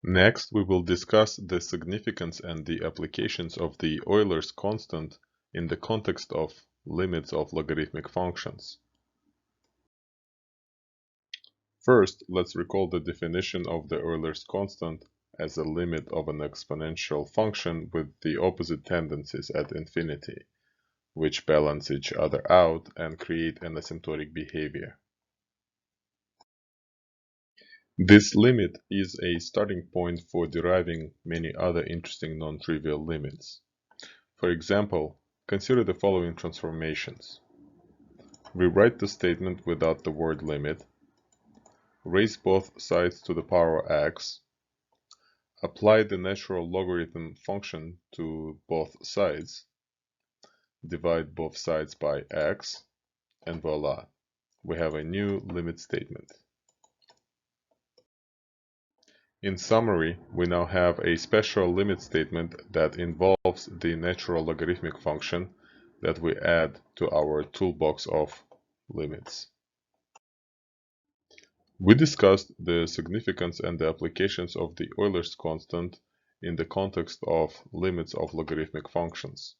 Next, we will discuss the significance and the applications of the Euler's constant in the context of limits of logarithmic functions. First, let's recall the definition of the Euler's constant as a limit of an exponential function with the opposite tendencies at infinity, which balance each other out and create an asymptotic behavior. This limit is a starting point for deriving many other interesting non-trivial limits. For example, consider the following transformations. Rewrite the statement without the word limit, raise both sides to the power x, apply the natural logarithm function to both sides, divide both sides by x, and voila, we have a new limit statement. In summary, we now have a special limit statement that involves the natural logarithmic function that we add to our toolbox of limits. We discussed the significance and the applications of the Euler's constant in the context of limits of logarithmic functions.